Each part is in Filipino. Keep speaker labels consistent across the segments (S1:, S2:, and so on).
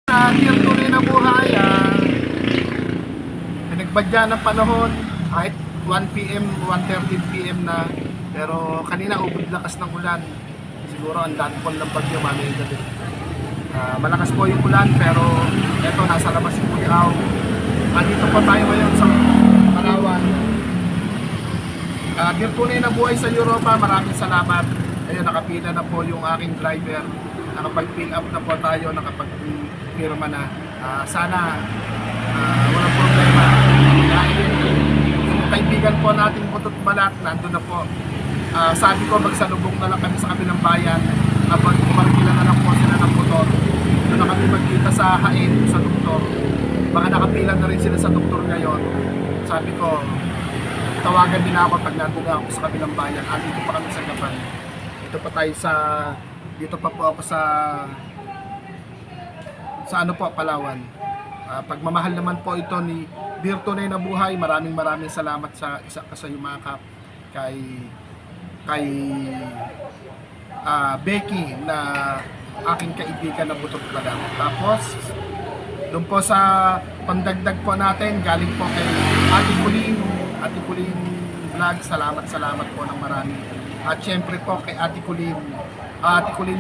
S1: Sa tunay na buhay, pinagbadya ng panahon kahit 1 p.m., 1:30 p.m. na, pero kanina ubod lakas ng ulan. Siguro ang landfall ng bagyo mamayang gabi. Malakas po yung ulan, pero eto, nasa labas yung Puliaw. Dito po tayo ngayon sa Palawan. Tunay na buhay sa Europa, maraming salamat. Ayun, nakapila na po yung aking driver. Nakapag-fill up na po tayo, nakapag-pirma na. Sana walang problema. Yung kaibigan po nating Butot Balat, nandun na po. Sabi ko, magsalubong na lang kami sa kabilang bayan. Kapag umarkila na lang po sila ng motor, doon na kami magkita sa Hain, sa doktor. Baka nakapila na rin sila sa doktor ngayon. Sabi ko, tawagan din ako pag nandun na ako sa kabilang bayan. Dito pa kami sa Gapan. Dito pa po ako sa ano po, Palawan. Pagmamahal naman po ito ni Dear Tunay na Buhay. Maraming salamat sa isa ka sa yumakap kay Becky na aking kaibigan na Butot Balat. Tapos doon po sa pandagdag po natin, galing po kay Ate Kulin Vlog. Salamat po ng marami. At syempre po kay Ate Kulin,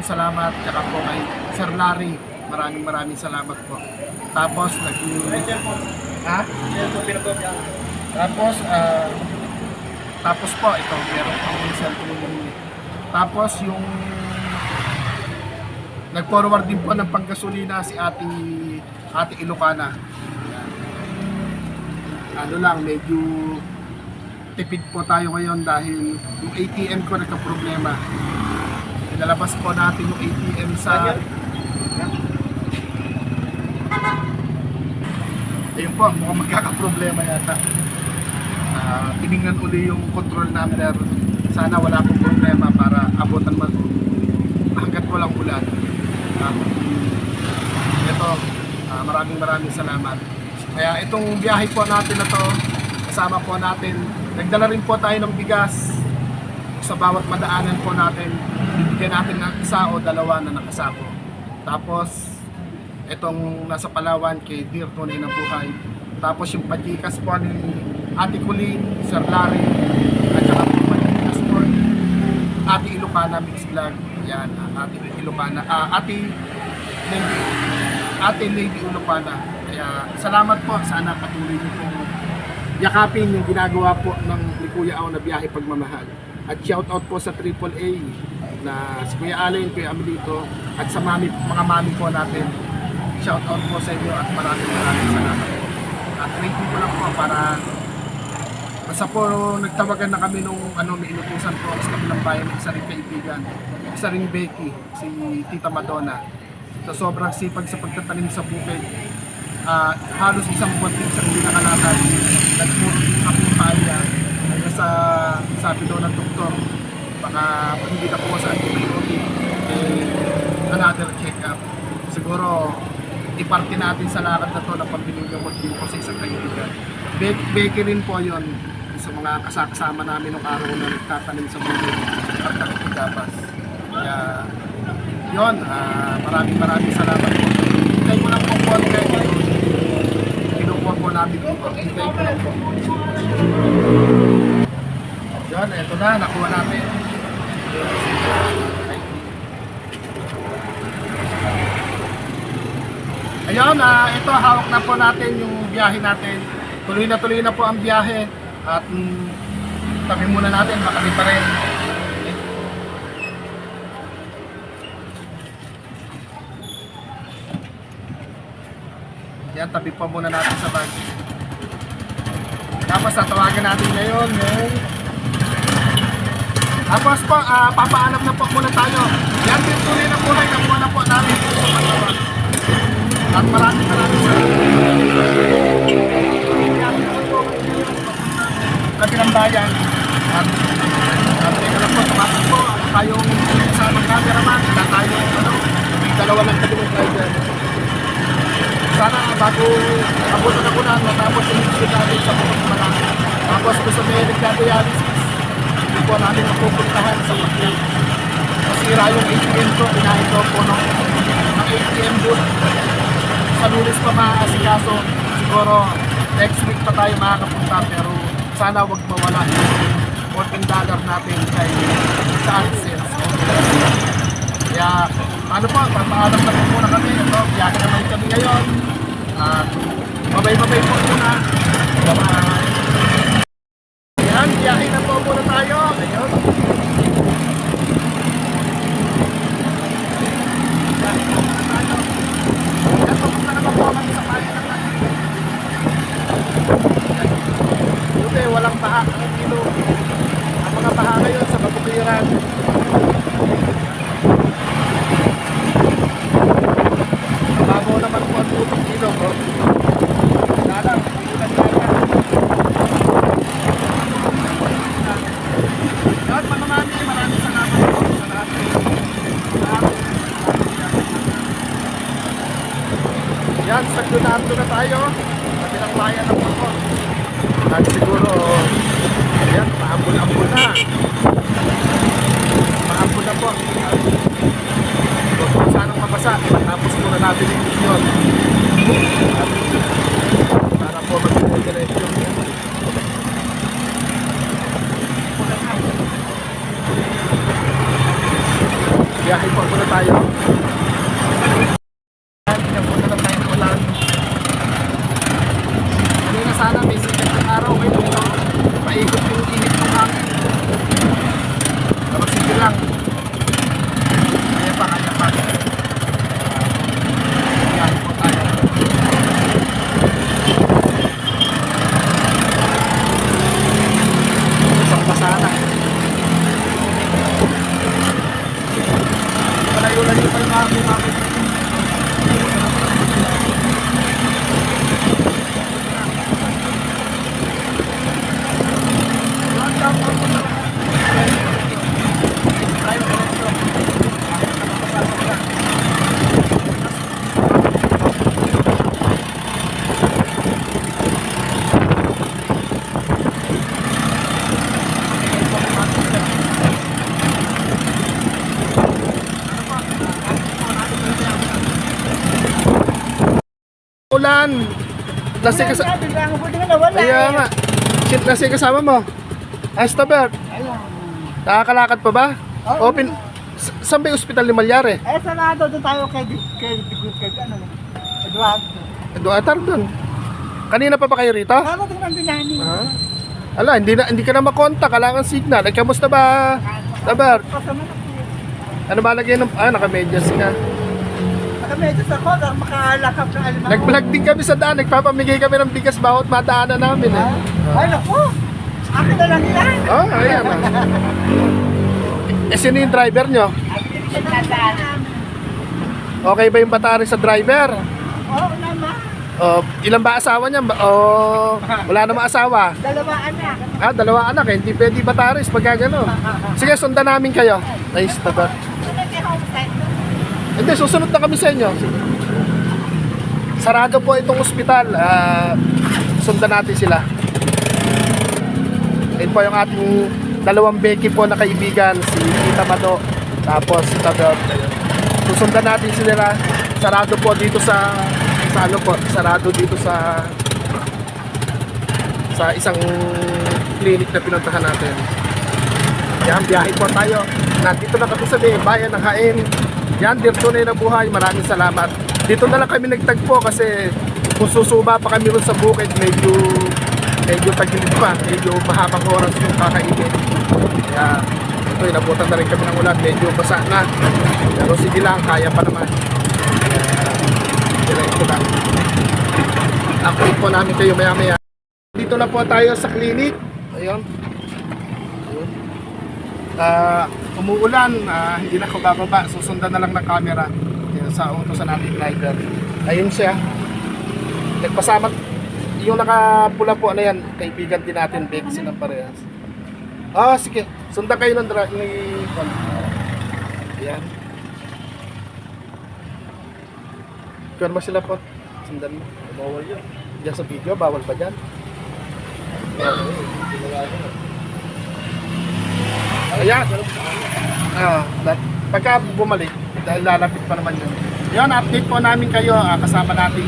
S1: salamat. Tsaka po kay Sir Larry, maraming salamat po. Tapos tapos po ito, meron po yung cellphone. Tapos yung nag-forward din po ng panggasolina si Ate Ilocana. Ano lang, medyo tipid po tayo ngayon dahil yung ATM ko nagka-problema. Nilalabas po natin yung ATM sa... Ayun po, mukhang magkaka-problema yata. Tinignan uli yung control number. Sana wala pong problema para abutan hanggat walang ulan. Ito, maraming salamat. Kaya itong biyahe po natin na to, kasama po natin, nagdala rin po tayo ng bigas. Sa bawat madaanan po natin, bibigyan natin ng isa o dalawa na nakasako. Tapos itong nasa Palawan kay Dear Tunay na Buhay. Tapos yung pajikas po ni Ate Kulin, Sir Larry, at saka po pajikas po ni Ate Ilocana Mix Vlog. Yan, Ate Ilocana, Ate Lady Ilocana. Kaya salamat po, sana patuloy niyo pong yakapin yung ginagawa po ng ni Kuya Aw na biyahe pagmamahal. At shoutout po sa AAA na si Kuya Allen, Kuya Amelito, at sa mga mami po natin. Shoutout po sa inyo at maraming salamat po. At rating ko lang po para basta po nagtawagan na kami nung may inutusan po sa kabilang bayan ng isa ring kaibigan, isa ring Becky, si Tita Madonna. So sobrang sipag sa pagtatanim sa bukid. Halos isang buwan din sa hindi nakalakad. Nagpuro din ako kaya. Hanggang sa sabi daw ng doktor, baka pag hindi na po sa antibiotic, another check-up. Siguro, iparte natin sa lakad na to na pambiling gamot din po sa isang kaibigan. Becky rin po yon sa mga kasama namin nung araw na nagtatanim sa bukid at nagtagapas. Kaya, yun, maraming salamat po. Hintay ko lang po po kinukuha po namin dito. Hintay ko lang po. Yun, eto na, nakuha natin. Ayun, ito, hawak na po natin yung biyahe natin. Tuloy na po ang biyahe. At tabi muna natin, baka di pa rin. Yan, tabi pa muna natin sa bag. Tapos tatawagan natin ngayon yung... Tapos po, papaalam na po muna tayo. Yan, Tunay na Buhay, nakuha na po namin sa Palawan. At maraming salamat. Kabilang bayan. At teka lang po, tumatak po. Tayong kasama cameraman, tayong dalawa ng kabilang driver. Sana bago abutan ako na matapos yung video natin sa Butot Balat. Tapos gusto may nagdadialysis, hindi po natin napupuntahan sa pagkil. Masira yung ATM ko, pinahin ko po ng ATM booth. sa Lunes pa maaasikaso. Siguro next week pa tayo makakapunta, pero sana wag mawala yung $14 natin kay sa AdSense. Kaya ano po, papaalam na po muna kami. Ito, biyahe naman kami ngayon. Mabay-mabay po muna. Yan, biyahe na po muna tayo. Ngayon. Buti, walang baha ang kilo. Ang mga baha ngayon sa Kabutiran. Mababaw naman po ang tutong kilo, bro. Dalang, ulan na. At maraming salamat po sa lahat. Yan, sagdunado na tayo. Kabilang bayan na po. At siguro, yan, paambul-ambul na. Paambul na po. Kung saan ang mabasa, tapos muna natin yung mission. Para po mag-diretso. Biyahe po muna tayo. Sana may sikat ng araw ngayon, paikot yung init ng hangin. Tapos sige lang. Kaya pa. Yan po tayo. Isang pasana. Malayo-layo pa yung hangin. Ulan. Nasi kasama. Kaya nga. Shit, nasi kasama mo. Astabert. Nakakalakad pa ba? Open. Saan ba yung ospital ni Malyari?
S2: Sarado doon tayo kay
S1: Eduardo doon. Kanina pa ba kayo rito?
S2: Sarado doon ang dinani.
S1: Ala, hindi ka na makontak. Kailangan signal. Ay, kamusta ba? Tabert. Ano ba lagyan ng... naka-medyas ka.
S2: Naka-medyas ako, makalakap ng alimango.
S1: Nag-vlog din kami sa daan. Nagpapamigay kami ng bigas bawat madaanan namin.
S2: Ay, naku. Akin na lang yan.
S1: Ayan. Sino yung driver nyo? Okay ba yung battery sa driver?
S2: Oo naman.
S1: Ilan ba asawa niya? Wala namang asawa?
S2: 2 anak.
S1: 2 anak. Hindi pwede bataris pagka gano'n. Sige, sundan namin kayo. Nice, tabat. Hindi, susunod na kami sa inyo. Sarado po itong ospital. Sundan natin sila. Ayun po yung ating 2 Becky po na kaibigan. Si Tita Mado. Tapos si Tabot. Susundan natin sila. Sarado po dito sa sarado dito sa isang clinic na pinuntahan natin. Yan, biyahe po tayo. Nandito na kami sa bayan ng Hain. Yan, tunay na buhay. Maraming salamat. Dito na lang kami nagtagpo kasi kung susuba pa kami ron sa bukid, medyo tagilid pa. Medyo mahabang oras yung kakainin. Kaya ito, inabutan na rin kami ng ulan. Medyo basa na. Pero sige lang, kaya pa naman. Ito lang. Update po namin kayo maya-maya. Dito na po tayo sa clinic. Ayun. Umuulan, hindi na ako bababa. Susundan na lang ng camera. Ayun, sa utos natin driver. Ayun siya. Nagpasama yung nakapula po na yan. Kaibigan din natin, Beck silang parehas. Sige. Sundan kayo ng Ayan. Kaya ba sila po? Sundan mo. Bawal yun. Diyan sa video, bawal pa dyan. Ayan. Pagka bumalik, dahil lalapit pa naman yun. Yun, update po namin kayo. Kasama natin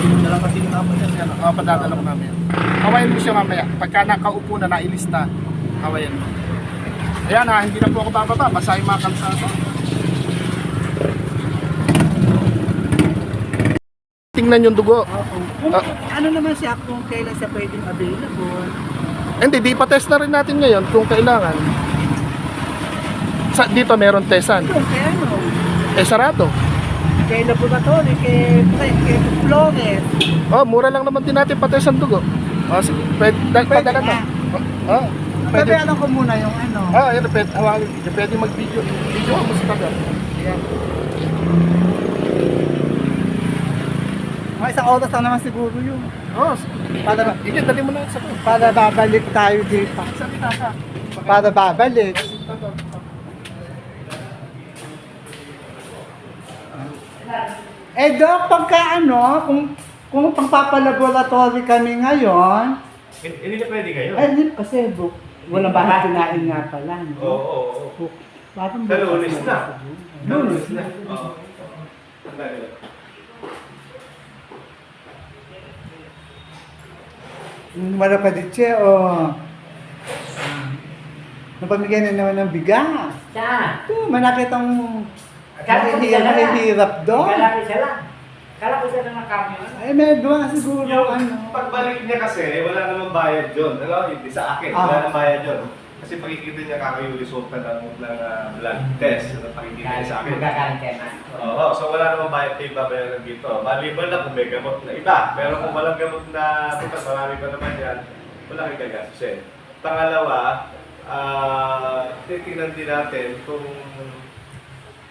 S1: yung dalawa din namin yan. Padadala ko namin. Hawayan mo siya mamaya. Pagka nakaupo na nailista, hawayan mo. Ayan hindi na po ako bababa. Basta yung mga kalsada. Tingnan yung dugo.
S2: Kung, ano naman siya kung kailan siya pwedeng available.
S1: Hindi, di pa test na rin natin ngayon kung kailangan. Dito meron testan.
S2: Kung kaya ano,
S1: Sarado.
S2: kay laboratory, kay Flores.
S1: Mura lang naman din natin pates ang dugo. Sige, padala na.
S2: Pwede alam ko muna yung ano.
S1: Yan, pwede mag-video. Video mo sa tabi.
S2: Ayan. Mga isang oras lang naman siguro yun.
S1: Sige, dali mo na sa
S2: Para babalik tayo dito.
S1: Sabi na ka.
S2: Para babalik. Doc, pagka ano, kung pagpapalaboratory kami ngayon,
S3: Hindi na pwede kayo.
S2: hindi kasi walang bahay kinain nga pala. No?
S3: Oo.
S2: Parang
S3: Sa Lunes na.
S2: Lunes na.
S3: Oo.
S2: Wala pa ditse, napamigay na naman ng bigas.
S4: Saan?
S2: Manakitang
S4: Akala ko siya lang.
S2: mahihirap doon.
S4: Kala ko siya lang. Kala ko siya lang nakakami.
S2: May gawa siguro
S3: Yung pagbalik niya kasi, wala namang bayad yun. Hindi sa akin, wala namang bayad yun. Kasi pakikita niya yung result na ng blood test. Pakikita niya sa akin.
S4: Magkakarantena.
S3: Oo, so wala namang bayad kayo babayaran dito. Maliban lang kung may gamot na iba. Pero kung walang gamot na bukas, marami pa naman yan, wala kang gagastusin. Pangalawa, titignan din natin kung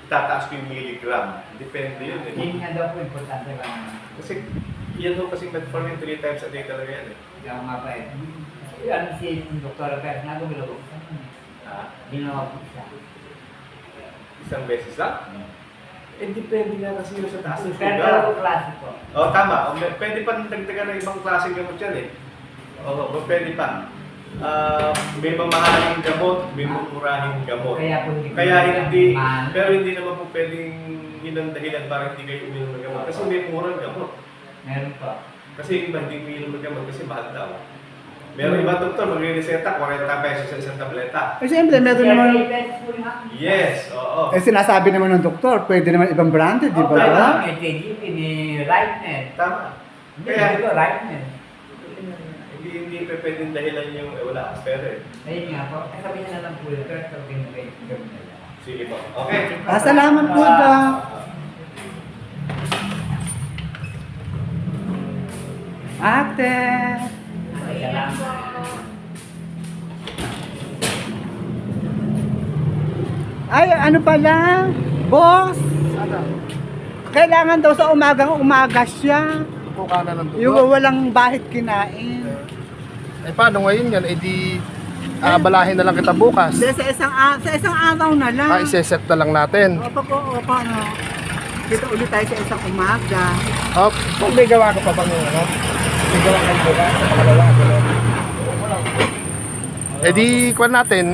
S3: tataas ko yung milligram. Depende yun eh.
S4: Yun nga daw po, importante lang.
S3: Kasi yan ho kasing metformin 3 times a day talaga yan eh.
S4: Hindi ako mapayag. Ano si Dr. Pérez nga gumilo ko. Ginawa ko siya.
S3: Isang beses lang? Depende nga kasi yun sa taas ng
S4: Pero
S3: sugar.
S4: ko klase po.
S3: Tama. Pwede pa dagdagan ng ibang klaseng gamot yan eh. Pwede pa. May mamahaling gamot, may mumurahing gamot.
S4: Kaya po hindi ko
S3: Pero hindi naman po pwedeng yun ang dahilan para hindi kayo uminom ng gamot. Kasi may murang gamot.
S4: Meron pa.
S3: Kasi iba hindi uminom ng gamot kasi mahal daw. Meron iba doktor, magre-reseta, 40 pesos sa isang tableta.
S2: Siyempre, meron naman,
S3: Yes, oo.
S2: sinasabi naman ng doktor, pwede naman ibang branded, di ba?
S3: Okay.
S4: May JGP, ni Rightnet.
S3: Tama.
S4: Hindi
S3: Kaya,
S4: ko Rightnet.
S3: hindi pa pwedeng dahilan yung wala kang pera eh.
S4: Ayun nga po. Kasabi na lang po yun. Pero sabihin mo kayo.
S3: Sige po. Okay.
S2: Salamat po, Doc. Ate. Ay, ano pala? Boss, kailangan daw sa umaga siya.
S1: Kuka na ng dugo.
S2: Yung walang bahit kinain.
S1: Paano ngayon yan? Aabalahin na lang kita bukas.
S2: Dahil sa isang araw na lang.
S1: Iseset na lang natin.
S2: Opo, ano. Kita ulit tayo sa isang umaga.
S1: Kung may gawa ka pa bang ano? May gawa ka ba? Pangalawa. Kuwan natin,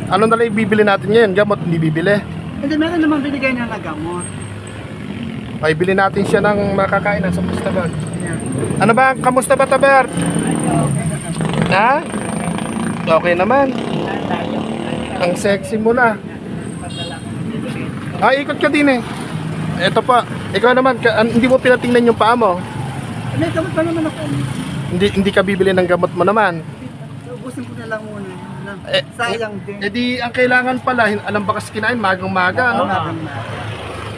S1: ano na lang ibibili natin ngayon? Gamot, hindi bibili.
S2: Hindi, meron naman binigay na nagamot.
S1: Ay, bili natin siya ng makakainan sa Mustaban.
S2: Ayan.
S1: Ano ba? Kamusta ba, Taber? Ha? Okay naman. Ang sexy mo na. Ikot ka din eh. Eto pa. Ikaw naman, hindi mo pinatingnan yung paa mo.
S2: May gamot pa naman ako.
S1: Hindi ka bibili ng gamot mo naman.
S2: Ubusin ko na lang muna.
S1: Eh,
S2: Sayang din.
S1: Di ang kailangan pala, alam ba kasi kinain, magang-maga, ano?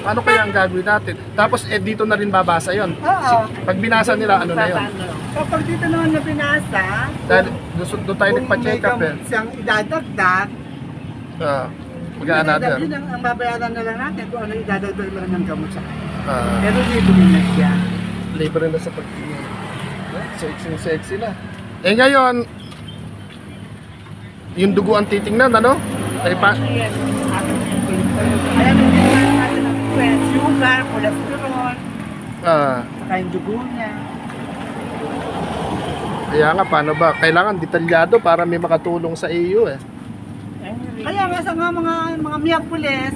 S1: Ano kaya ang gagawin natin? Tapos dito na rin babasa yon.
S2: Oo.
S1: Pag binasa nila, ano na yon?
S2: Kapag dito naman na binasa,
S1: Dahil doon tayo nagpa-check up eh.
S2: kung may gamot siyang idadagdag,
S1: Mag-another.
S2: yun ang babayaran na lang natin kung ano idadagdag lang ng gamot sa kanya. Pero dito na siya.
S1: Libre na sa pagtingin. Sexy na. Ngayon, yung dugo ang titingnan, ano? Ay pa.
S2: Ayan, natin ang sugar, cholesterol, saka yung dugo niya.
S1: Kaya nga, paano ba? Kailangan detalyado para may makatulong sa iyo eh.
S2: Kaya nga sa mga Miyerkules,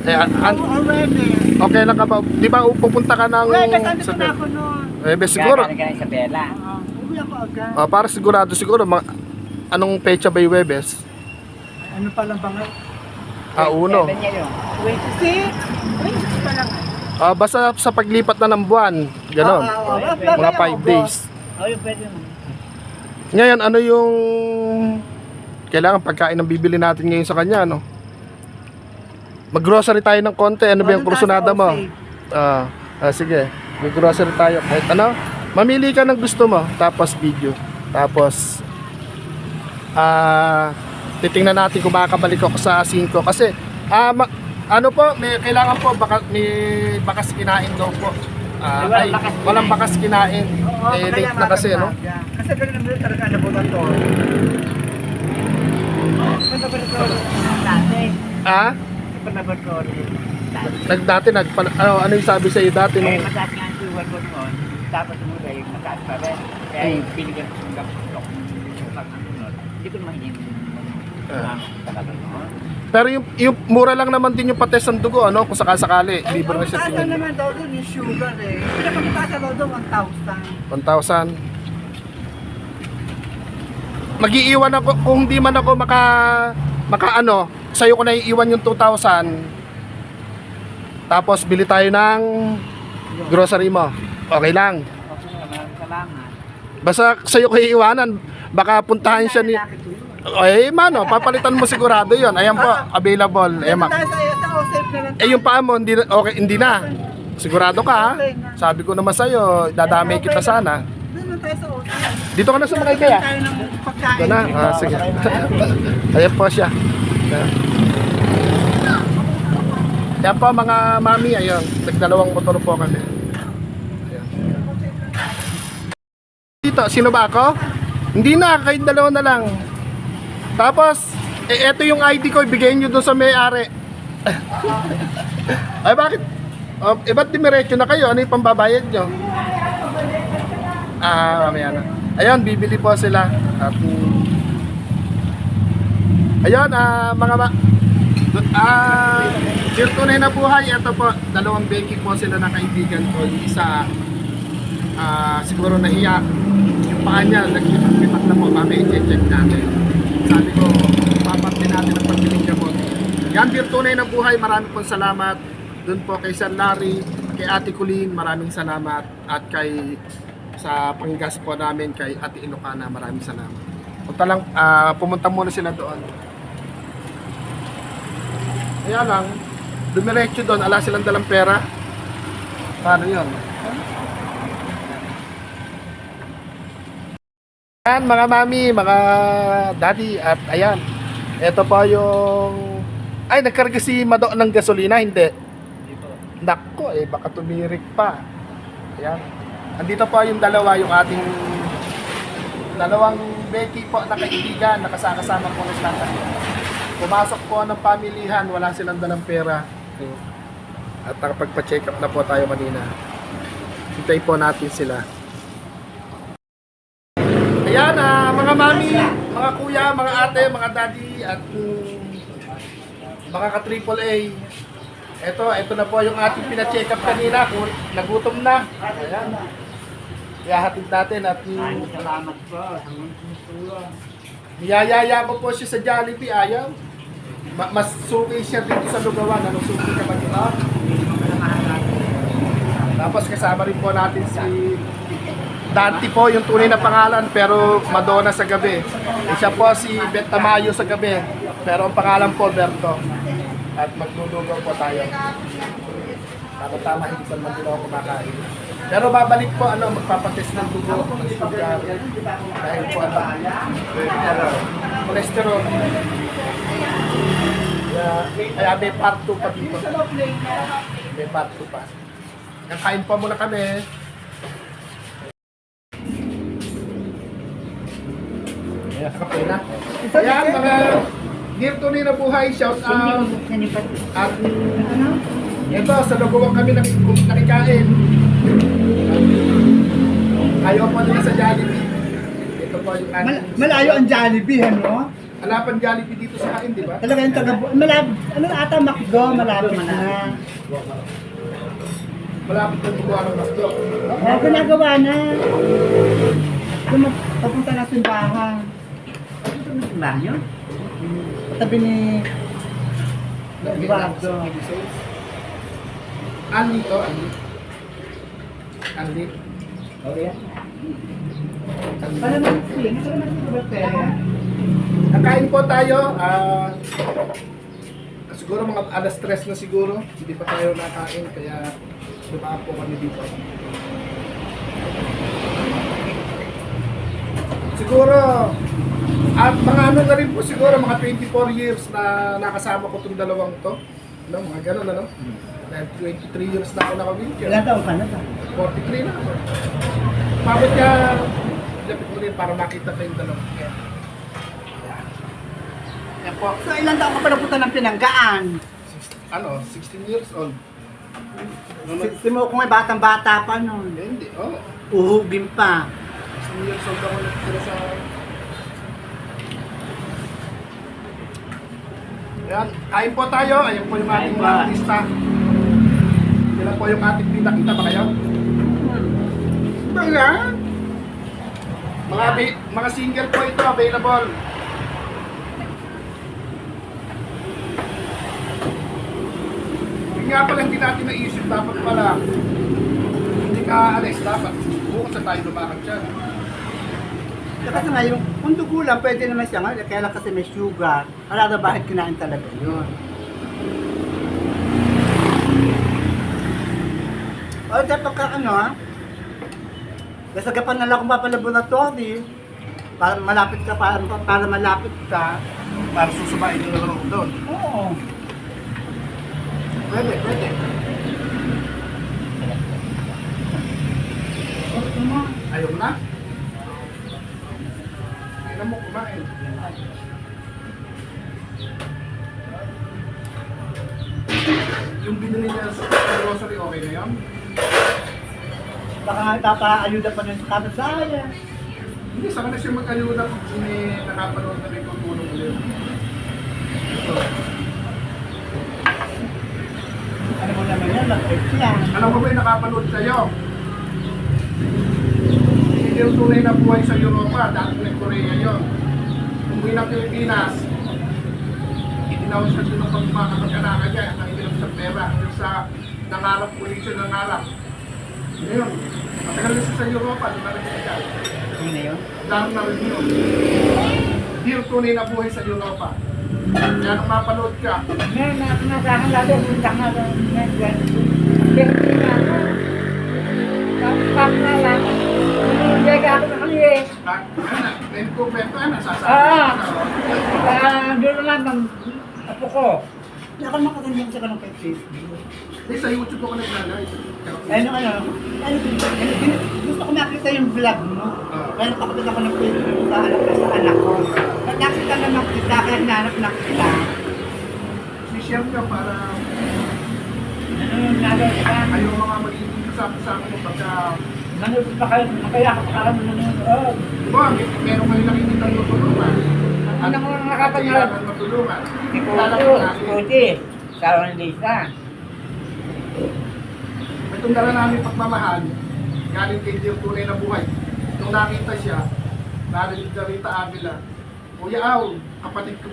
S2: Already.
S1: okay lang ka ba? Di ba pupunta ka ng...
S2: Wait, kasi na ako noon.
S1: siguro.
S4: Gagaling ka na sa Bella.
S2: Uwi ako agad.
S1: Para siguro, anong pecha ba yung Webes?
S2: Ano pa lang ba nga?
S1: Uno.
S4: 7 yan yun.
S2: 26? 26 pa lang.
S1: Basta sa paglipat na ng buwan, ganon. Mga 5 days.
S4: Oh, yung pwede mo.
S1: Ngayon, ano yung kailangan pagkain ng bibili natin ngayon sa kanya, no? Mag-grocery tayo ng konti. Ano ba yung kursunada mo? Sige. Mag-grocery tayo. Kahit ano, mamili ka ng gusto mo. Tapos video. Tapos, titingnan natin kung makakabalik ako sa 5. Kasi, ano po, may kailangan po, may bakas kinain daw po. Walang bakas kinain. Late na kasi, no?
S2: Kasi ganun naman talaga laboratory. Laboratory. Dati. Laboratory.
S1: Dati, ano yung sabi sa'yo dati nung...
S4: Mataas nga ang sugar ko noon. Tapos mula yung mataas pa rin. Kaya yung binigyan ko ng gamot. Hindi ko naman hindi talaga noon.
S1: Pero yung mura lang naman din yung pates ng dugo, ano? Kung sakasakali, libre na siya
S2: Ang
S1: tingin.
S2: naman daw doon yung sugar eh. Pinakamataas daw doon 1,000.
S1: 1,000. Mag-iiwan ako, kung di man ako maka sa'yo ko na iiwan yung 2,000. Tapos bili tayo ng grocery mo. Okay lang.
S4: Okay, maraming salamat.
S1: Basta sa'yo ko iiwanan. Baka puntahan siya ni... Ay, mano, papalitan mo sigurado yon. Ayan po, available.
S2: Tayo sa OSAFE na lang.
S1: Yung paa mo, hindi na. Sigurado ka, ha? Sabi ko naman sa'yo, dadamay kita sana.
S2: Doon lang tayo sa OSAFE.
S1: Dito ka na sa mga kaya.
S2: Tayo ng
S1: Ito
S2: pagkain.
S1: na, sige. Ayan po siya. Ayan po mga mami, ayun. Nagdalawang motor po kami. Ayan. Dito, sino ba ako? Hindi na, kahit dalawa na lang. Tapos, eto yung ID ko, ibigay nyo doon sa may-ari. Ay, bakit? Ba't dimiretso na kayo? Ano yung pambabayad nyo? Mamaya na. Ayun, bibili po sila. At, ayun, yung tunay na buhay, ito po, dalawang Becky po sila na kaibigan ko. Yung isa, siguro nahiya. Yung paa niya, nagpipak na po, mamaya i-check natin. Sabi ko, paparte natin ang pagbiling gamot. Yan, dear tunay na buhay, marami pong salamat. Doon po kay Sir Larry, kay Ate Colleen, maraming salamat. At kay sa panggas po namin, kay Ate Ilocana, maraming salamat. Punta lang, pumunta muna sila doon. Kaya lang, dumiretso doon, ala silang dalang pera. Paano yun? Ayan mga mami, mga daddy, at ayan, ito pa yung, ay nagkarga si Mado ng gasolina, hindi. Nako baka tumirik pa. Ayan, andito pa yung dalawa, yung ating dalawang Becky po na kaibigan, nakasama po ng standa. Pumasok po ng pamilihan, wala silang dalang pera. At nakapagpa-check up na po tayo kanina. Hintay po natin sila. Ayan, mga mami, mga kuya, mga ate, mga daddy, at mga ka-AAA. Ito na po yung ating pina-check up kanina, kung nagutom na. Ayan. Ihahatid natin at
S4: Salamat po. Hanggang tumutulong.
S1: niyayaya ko po siya sa Jollibee, ayaw. Mas suki siya dito sa Lugawan. Anong suki ka ba dito? Tapos kasama rin po natin si Dante po, yung tunay na pangalan, pero Madonna sa gabi. Siya po si Bet Tamayo sa gabi, pero ang pangalan po Berto. At maglulugaw po tayo. Tama, hindi pa naman din ako kumakain. Pero babalik po, magpapatest ng dugo, ng sugar, dahil po cholesterol. Kaya may part 2 pa dito. May part 2 pa. Kain pa muna kami. Ayan, mga dear tunay na buhay, shout out. At ito, sa Lugawan kami nakikain. Ayaw po nila sa Jollibee. Ito po yung
S2: Malayo ang Jollibee, ano?
S1: Hanapan Jollibee dito sa akin, di ba?
S2: Talaga yung taga... Malapit, ano ata McDo, malapit na.
S1: Malapit na gumawa ng McDo.
S2: Ginagawa na. Papunta na simbahan.
S4: Ito na simbahan yun?
S2: Tabi ni...
S1: Eduardo. Anli to, Anli. Anli.
S4: Okay.
S2: Para naman sing, para naman sing.
S1: Nakain po tayo. Siguro mga alas 3 na siguro. Hindi pa tayo nakain, kaya dumaan po kami dito. Siguro, at mga ano na rin po siguro, mga 24 years na nakasama ko itong dalawang to. No, mga ganun, ano? Dahil 23 years na ako naka-wheelchair.
S2: Ilan taon ka na ba?
S1: 43 na ako. Pabot ka, lapit mo rin para makita kayong dalawa. Yan po.
S2: So ilan taon ka pa napunta ng Pinanggaan?
S1: 16 years old.
S2: Si mo kung may batang-bata pa nun.
S1: Hindi, oh.
S2: Uhugin pa.
S1: 16 years old ako nagtira sa... Ayan, kain po tayo. Ayan po yung ating mga artista. Yan po yung ating pinakita ba kayo? Mga mga single po ito available. Yun nga pala hindi natin naisip, dapat pala hindi ka aalis, dapat bukas na tayo lumakad siya.
S2: Kasi ngayon, kung dugo lang, pwede naman siya nga. Kaya lang kasi may sugar. Wala na bakit kinain talaga yun. O, dapat ka ano ha? Nasagapan na lang akong papalaboratory. Para malapit ka, para malapit ka.
S1: Para susubain yung laro doon.
S2: Oo.
S1: Pwede. Ayaw mo na? Ayaw mo kumain. Yung binili niya sa grocery, okay na yun?
S2: Baka nga ipapaayuda pa rin sa kabasaya.
S1: Hindi, saka na siya mag-ayuda kung may nakapanood na rin kung tulong ulit. Ito.
S2: Ano mo naman yan, mag-text yan.
S1: Alam mo ba yung nakapanood kayo? Hindi yung tunay na buhay sa Europa, dati ng Korea yun. Umuwi ng Pilipinas, itinaw siya doon ng pagmakapag-anakan niya, ang ininom sa pera, hanggang sa nangarap, uli siya nangarap. Ngayon, matagal na siya sa Europa, doon na rin siya.
S2: Ano na yun?
S1: Dahil na rin yun. Hindi yung tunay na buhay sa Europa. Kaya nung mapanood ka,
S4: Ngayon, nasahan natin, punta na lang. Pero tapos na lang. Hindi ka ako na kami eh.
S1: na-improvemento na, sasabi
S4: Oo.
S1: ka.
S4: Doon naman ng apo ko.
S2: Hindi ako makatandang sa kanong kay Facebook.
S1: Eh, sa YouTube ako naglalay.
S2: Gusto ko makita yung vlog mo. Kaya nakakapit ako ng Facebook sa anak ko. Nakita naman kita, kaya hinanap na kita.
S1: Si-share ka para
S4: Ano yung nagawin ka?
S1: ayaw mga magiging kasama-sama mo pagka...
S4: Nanood pa kayo, kaya ako para nanonood.
S1: Diba, meron kayo nakikita ng tutulungan.
S4: Ano mo nakapanood?
S1: Kailangan matulungan.
S4: Ikuto, ikuti. Sarang Lisa.
S1: Itong dala namin pagmamahal, galing kay Dear Tunay na Buhay. Nung nakita siya, narinig na Rita Avila, Kuya Aw, kapatid ko,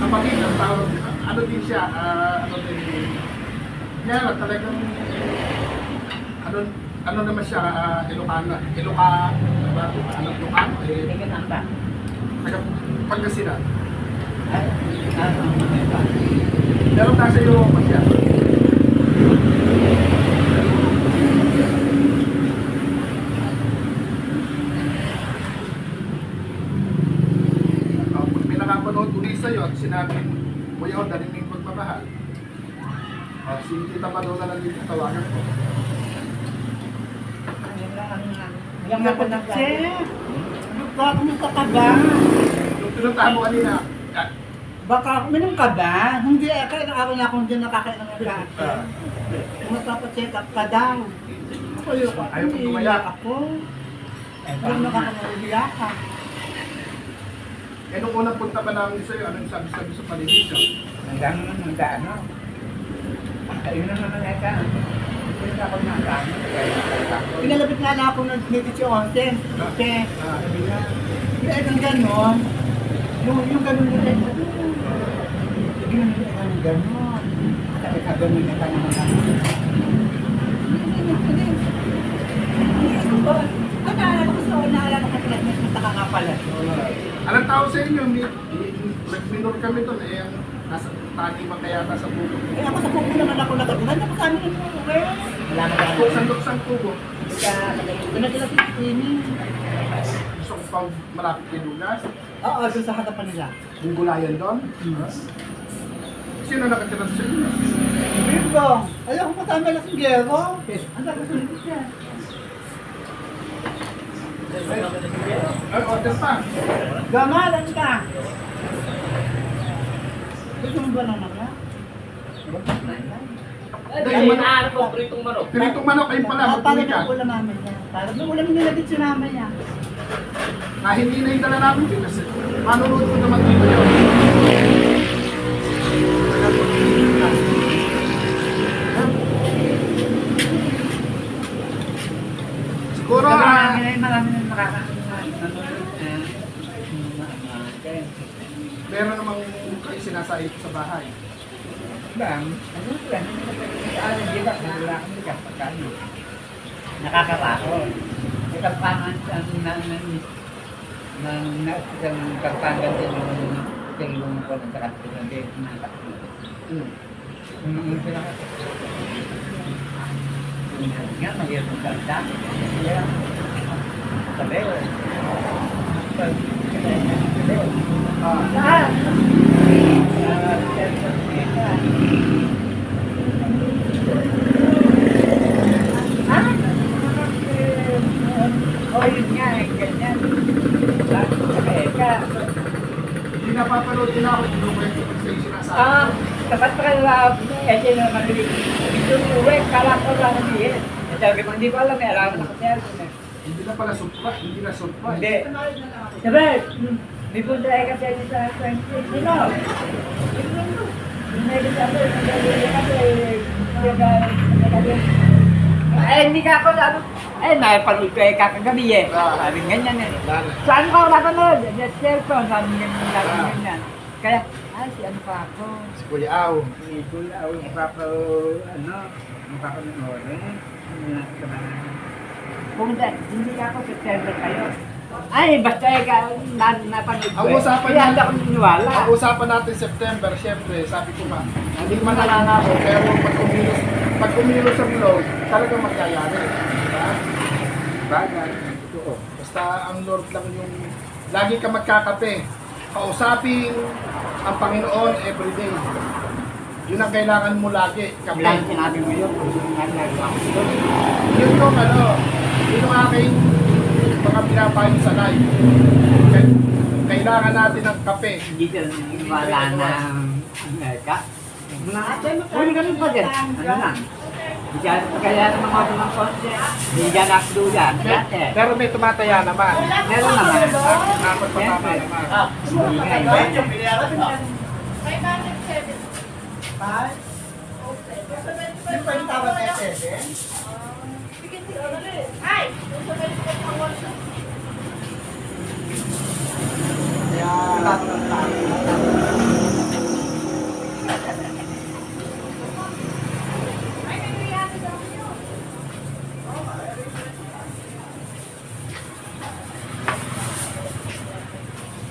S1: kapatid, ang tawag, ano din siya, yan, talagang, ano naman siya, Ilocano, Ilocano,
S4: Hindi ka nang ba?
S1: taga Pangasinan.
S4: Ay,
S1: Pero nasa Europa siya. Pag may nakapanood uli sa'yo at sinabi, Kuya O, dali mo yung pagmamahal. Si Tita Madonna lang dito tawagan ko.
S4: Yung ako nang
S2: Chef, kumusta ka ba?
S1: Yung pinuntahan mo kanina,
S2: Baka minum ka ba? Hindi, kaya nakakaroon na akong dyan nakakailan ng kaka. Kumusta pa check up ka daw? Ako yun ka.
S1: Ayaw kong tumayak.
S2: Ako. Hindi nakakamaruliya ka.
S1: Eh, nung unang punta pa namin sa'yo, anong sabi-sabi sa palibisyon?
S4: Hanggang ano. Ayun na naman eka. Punta ako na kami.
S2: Pinalapit nga na ako ng Nitich 11. Kasi, sabi nga, kaya kang gano'n, yung gano'n nila, gano'n nila kang gano'n. Sabi ka gano'n nila kang mga Ang naalala ko sa naalala ko pala, nagpunta ka nga pala.
S1: Anong tao sa inyo? Nag-minor kami doon. Eh, ang nasa tagi ba kaya sa buko?
S2: Eh ako sa kubo naman ako nakatulan, ako kami ng uwi. Wala na
S1: Ako, sandok-sang tubo.
S2: Pinagila si Tini.
S1: Gusto ko pang malapit kay Lunas.
S2: Oo, doon sa hadapan nila.
S1: Yung gulayan doon. Sino nakatira sa inyo?
S2: Bingo! Ayaw ko kasama na si Gero. Ang dami ko nito siya.
S1: Ay, order pa.
S2: Gamalan ka! Gusto mo ba ng mga?
S1: Dahil manok.
S4: Pritong manok.
S1: Piritong manok, ayun pala.
S2: Para
S1: Magtuloy ka.
S2: ng ulam namin niya. Para ng ulam nila dito si mama niya.
S1: Na hindi na yung dala namin din. Kasi manunod ko naman dito yun. Siguro,
S4: Marami na makakakain.
S1: meron namang kayo sinasait sa bahay.
S4: Bang, ano yan? Ano di ba? Wala kami ka pagkano. Nakakapako. May kampangan ng kampangan din yung tinulong ko ng karakter ng din natak mo. Yung pinaka. Yung nga, mahirap ang salita. Kaya, sabi, lahat. Oh, yun nga, ganyan.
S1: Hindi napapanood din ako yung kwento pag sa'yo sinasabi.
S4: Dapat pa kaya kasi na mabilis. Ito uwi, kala ko lang nabihin. Sabi ko, hindi ko alam, alam na ko siya.
S1: Hindi na pala surprise, hindi na surprise.
S4: Hindi. Sabi, may punta kasi sa 20, sino? Eh, hindi ka ako sabi. Eh, napanood ko eh kakagabi eh. Sabi ganyan eh. Saan ka wala ka na? Just cellphone, sabi ganyan. Kaya, si ano pa ako?
S1: Si Kuya Au.
S4: Si Kuya, mapapanood eh. Kung hindi ka ako, September kayo. Ay, basta napanood ko
S1: Ang
S4: eh.
S1: usapan
S4: Kaya
S1: niya-
S4: hindi ako niniwala.
S1: Ang usapan natin September, syempre, sabi ko ba, hindi man nananako, pero pag kumilos ang Lord, talagang magyayari. Diba?
S4: Bagay. Totoo.
S1: Basta ang Lord lang yung, lagi ka magkakape, kausapin ang Panginoon everyday. Yun ang kailangan mo lagi, kape.
S4: Kailangan sinabi mo yun. Kung nagagawa ko yun.
S1: Yun yung yun ang aking mga pinapayo sa life. Kailangan natin ng kape.
S4: Hindi ka niniwala na Amerika. Huli kami pa din. Ano lang. Diyan, kaya naman ako ng konti. Hindi dyan ako yan. Dati.
S1: Pero may tumataya naman.
S4: Meron naman.
S1: Dapat patama naman.
S4: Hindi nga iba.
S2: Yung pa yung tawag na 7?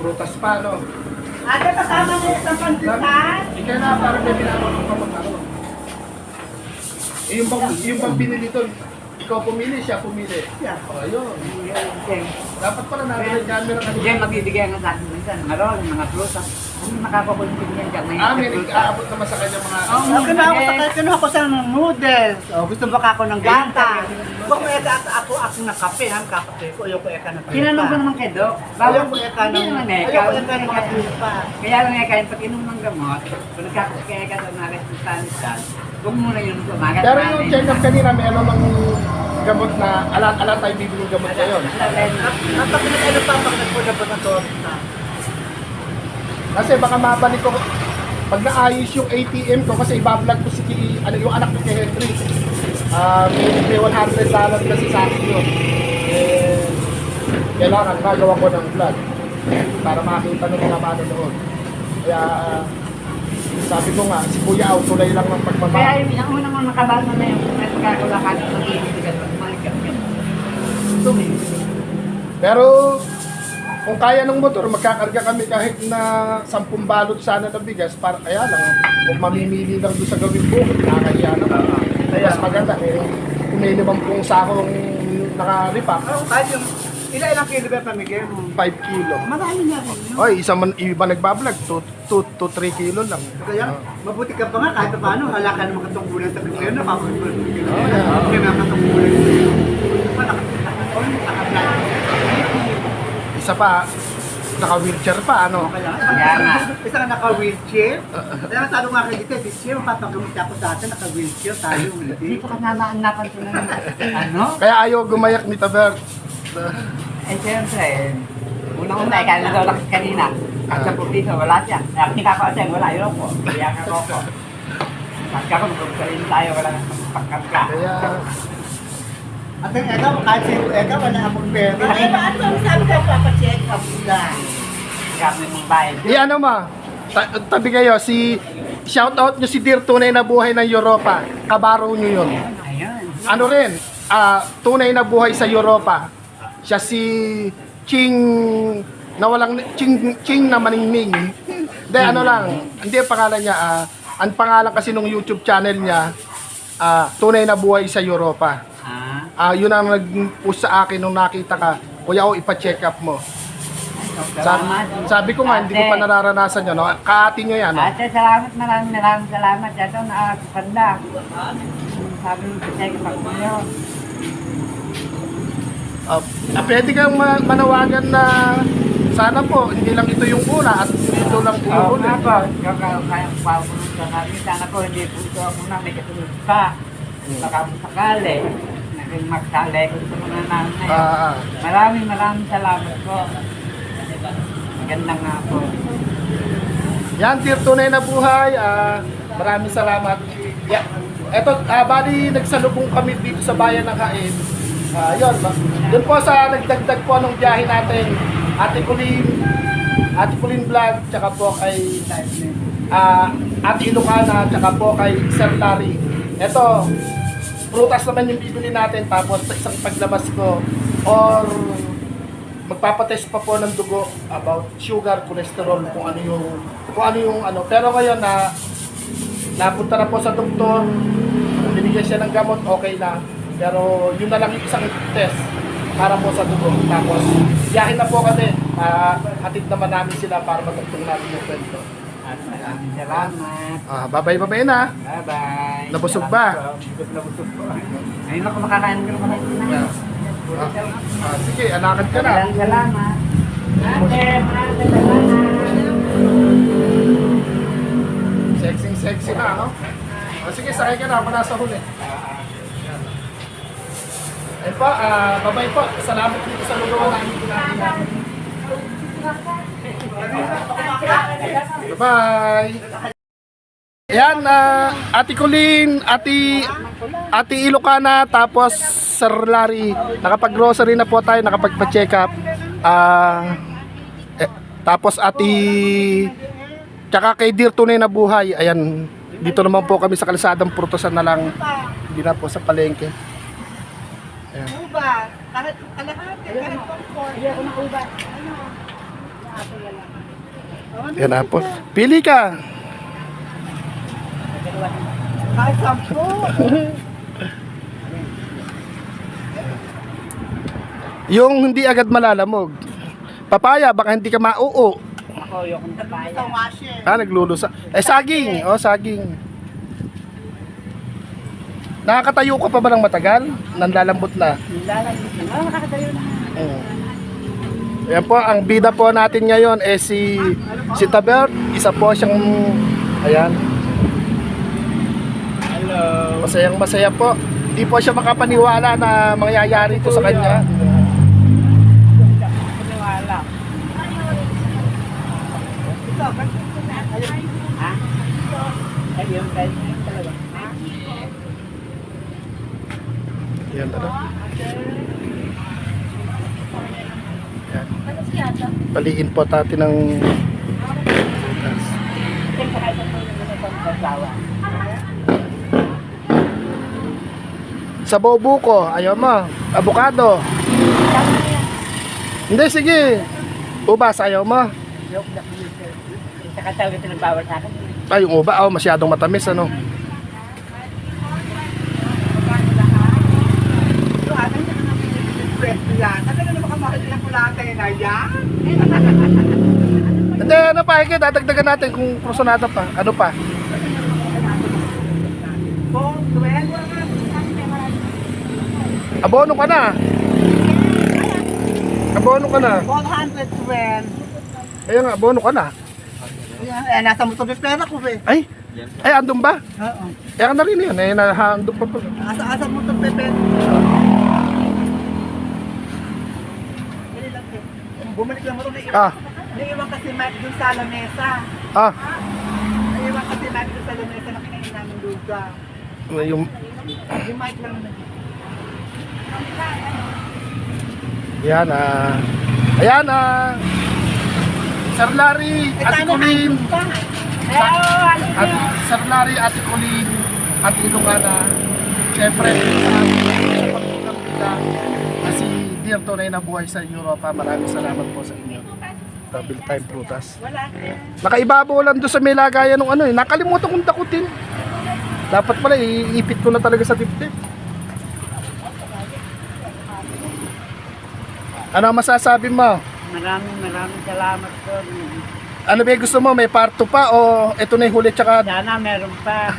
S1: Prutas pa, no?
S2: Ate, kasama na isang panditan?
S1: Ikaw na parang may pinapakot pa mag-ano. Eh, yung bang binili doon, ikaw pumili, siya pumili.
S2: Yeah.
S1: O, ayun. Dapat pala natin ang camera kanina.
S4: Diyan magbibigay nga sa akin minsan. Marol, mga prutas. Ano makakapuntin yan dyan?
S1: May nag-aabot naman sa kanya mga...
S2: Kinuha ko sa kinuha ko sa noodles. O, gusto ba ako ng gata? Kung may eka ako ng kape, ha? Kakape ko. Ayoko eka ng tripa.
S4: Tinanong ko naman kay Doc.
S2: Ayoko eka
S4: Hindi
S2: ng...
S4: naman
S2: Ayoko eka ng mga tripa.
S4: Kaya lang kaya pag inom ng gamot, kung nagkakakaya ka sa mga restaurant, huwag muna yung kumagat.
S1: Pero yung check-up kanina, may ano mang gamot na... Ala tayo bibili ng gamot ngayon.
S2: Ang pag ano pa, pag nagpunta ng torta.
S1: Kasi baka mabalik ko pag naayos yung ATM ko kasi ibablog ko si yung anak ko kay Henry. May $100 kasi sa akin yun. Eh, kailangan gagawa ko ng vlog para makita ng mga manonood. Kaya sabi ko nga, si Kuya Au, tulay lang ng
S4: Kaya
S1: pagmamahal.
S4: yung unang nakabasa na yung nagkakulakan ng mag-iibigan at malikat yun.
S1: Pero kung kaya ng motor, magkakarga kami kahit na 10 balot sana ng bigas para kaya lang, kung mamimili lang doon sa gawing bukod, nakakaya naman. Mas maganda eh, kung may 5 sakong nakaripak,
S2: Kahit yung ilang kilo ba pamigay mo?
S1: 5 kilo.
S2: Marami na rin. No?
S1: Oy, iba nagbablog, 2-3 kilo lang.
S2: Kaya, mabuti ka pa nga kahit paano, hala ka naman katungkulan sa pagkakas na kapag
S1: yeah.
S2: Kaya mga katungkulan.
S1: Isa pa, naka-wheelchair pa, ano?
S2: Kaya
S4: nga.
S2: Isa nga naka-wheelchair. Kaya nga sabi nga kayo dito, wheelchair, mapapagamit ako sa atin, naka-wheelchair tayo.
S4: Hindi ko kanamaan napansin na ano?
S1: Kaya ayaw gumayak ni Tabert.
S4: Eh, siyempre, unang-una, ikaw na daw lakit kanina. At sa pulito, wala siya. Nakita ko siya, wala yun po. Kaya ka ko. Pagka ko, magkakalin tayo, wala nang pagkakla.
S1: Kaya,
S2: At ang eka, kahit si eka, wala akong pera. Ay, paano ba sabi ka, papacheck up lang?
S4: Kami mong bayad.
S1: ano ma, tabi kayo, shoutout nyo si Dear Tunay na Buhay ng Europa. Kabaro nyo yun.
S4: Ayun.
S1: Ano rin, tunay na buhay sa Europa. Siya si Ching na walang Ching na maningning. Hindi ano lang, hindi ang pangalan niya. Ang pangalan kasi nung YouTube channel niya, Tunay na Buhay sa Europa. Yun ang nag-post sa akin nung nakita ka. Kuya, ipa-check up mo. Sabi ko nga, hindi ko pa nararanasan yun. No? Kaati nyo yan. No?
S4: Ate, salamat, maraming salamat. Ito, nakakapanda. Sabi mo, check up mo yun.
S1: Pwede kang manawagan na sana po, hindi lang ito yung una at ito lang po yung uli.
S4: Kaya pa ako sa kami. Sana po, hindi po ito ako na may kasunod pa. Baka mo sakali. Naging magsali ko sa mga nanay. Maraming salamat po. Maganda nga po.
S1: Yan, Dear Tunay na Buhay. Maraming salamat. Yeah. Eto, bali nagsalubong kami dito sa bayan ng Hain. Yun po sa nagdagdag po anong biyahe natin. Ate Colleen Vlog, tsaka po kay Ate Ilocana, tsaka po kay Sir Larry. Eto, prutas naman yung bibili natin, tapos sa isang paglabas ko, or magpapatest pa po ng dugo about sugar, cholesterol, kung ano yung ano. Pero ngayon napunta na po sa doktor, binigyan siya ng gamot, okay na. Pero yun na lang yung isang test para po sa dugo. Tapos biyahin na po kami, hatid naman namin sila para matugtong natin yung kwento.
S4: Maraming salamat.
S1: Bye-bye na.
S4: Bye-bye.
S1: Nabusog ba?
S4: Nabusog po. Ngayon ako makakain ko naman ito na.
S1: Sige, anakan ka na.
S4: Maraming salamat. Ate, maraming salamat.
S1: Sexy na, no? Sige, sakay ka na, ako nasa huli. Ayun po, bye-bye po. Salamat dito sa lugawan namin. Bye-bye. Ayan, Ate Colleen, Ate Ilocana, tapos Sir Larry. Nakapag-grocery na po tayo, nakapag-check up. Tapos tsaka kay Dear Tunay na Buhay. Ayan, dito naman po kami sa kalsadang Prutusan na lang. Hindi na po sa palengke. Ayan.
S2: Uba, kahit kalahati, kahit pangkor. Hindi ako na-uba.
S1: Ayan na po. Pili ka.
S2: Kahit 10.
S1: Yung hindi agad malalamog. Papaya, baka hindi ka mauo.
S4: Ako, yung papaya.
S2: Sa washer.
S1: Naglulusa. Saging. Saging. Nakakatayo ka pa ba ng matagal? Nanlalambot na.
S4: Nilalagay ko. Nakakatayo na.
S1: Ayan po, ang bida po natin ngayon si Tabert. Isa po siyang, ayan.
S4: Hello.
S1: Masayang-masaya po. Hindi po siya makapaniwala na mangyayari ito sa kanya.
S4: Paniwala. Ha? Ayun, ganyan talaga. Ha?
S1: Yan, ano? Yan. Baliin po natin ng sa bobo ko, ayaw mo. Avocado. Hindi, sige. Ubas, ayaw mo.
S4: Saka talaga pinagbawal sa akin.
S1: Ay, yung uba, masyadong matamis, ano? Hindi, ano pa, higit, dadagdagan natin kung krusonada pa. Ano pa? Abono ka na. Abono ka na.
S2: 412.
S1: Ayun nga, abono ka na.
S2: Eh, nasa mo ito pera ko eh.
S1: Ay, andun ba?
S2: Oo.
S1: Kaya na rin yun, nahandun pa pa.
S2: Asa mo ito pera. Bumalik lang mo ito. Naiiwan kasi Mike dun sa lamesa. Naiiwan kasi Mike dun sa lamesa na kinain namin luga.
S1: Yung,
S2: Yung Mike lang na.
S1: yan, ayan, Sir Larry, Ate Colleen, Sir Larry, Ate Colleen, Ate Ilocana, syempre, sa pagkulang nila na si Dear Tunay na Buhay sa Europa, maraming salamat po sa inyo. Double time prutas. Nakaibabaw lang doon sa may lagayan ng ano nakalimutan kong takutin. Dapat pala, iipit ko na talaga sa dibdib. Ano ang masasabi mo?
S4: Maraming salamat po.
S1: Ano ba gusto mo? May part 2 pa o ito na yung huli tsaka
S4: Sana meron pa.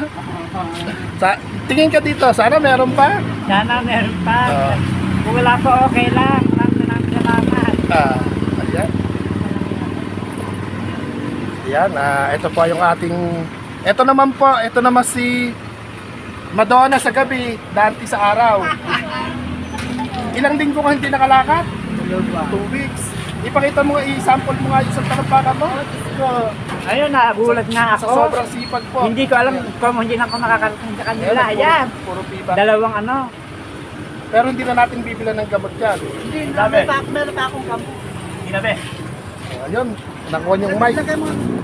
S1: tingin ka dito, sana meron pa?
S4: Sana meron pa. Kung wala po, okay lang. Maraming salamat.
S1: Ayan. Ayan, ito po yung ating ito naman si Madonna sa gabi, Dante sa araw. Ilang linggo ka hindi nakalakad? 2 weeks. Ipakita mo nga, i-sample mo nga yung isang talampakan mo.
S4: Ayun, nagulat nga
S1: Sa
S4: ako.
S1: sobrang sipag po.
S4: Hindi ko alam kung hindi na ako nakakarating sa kanila. Ayan.
S1: Puro piba.
S4: Dalawang ano.
S1: Pero hindi na natin bibilan ng gamot yan.
S2: Hindi, meron pa akong kampo.
S4: Ginabi.
S1: Ayun, nakuha niyong mic.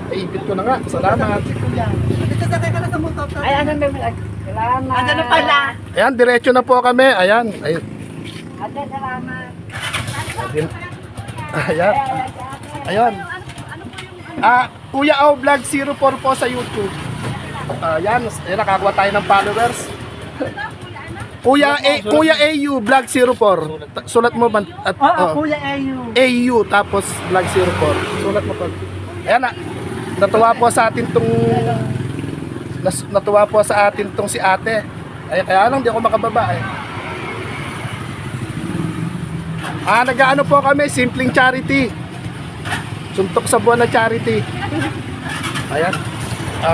S1: Ay, ipit ko na nga. Salamat.
S2: Dito sakay ka na sa motor.
S4: Ay, ano ba? Salamat.
S2: Ano na pala?
S1: Ayan, diretso na po kami. Ayan. Ayun.
S4: Ate, salamat.
S1: Ayan. Ayun. Kuya Au Vlog 04 po sa YouTube. Ayan, nakakuha tayo ng followers. Kuya AU Vlog 04. Sulat mo ba?
S2: Kuya Ayu.
S1: AU tapos Vlog 04. Sulat mo pa. Ayan na. Natuwa po sa atin tong si ate. Ay, kaya lang di ako makababa eh. Nag-ano po kami, simpleng charity. Suntok sa buwan na charity. Ayan.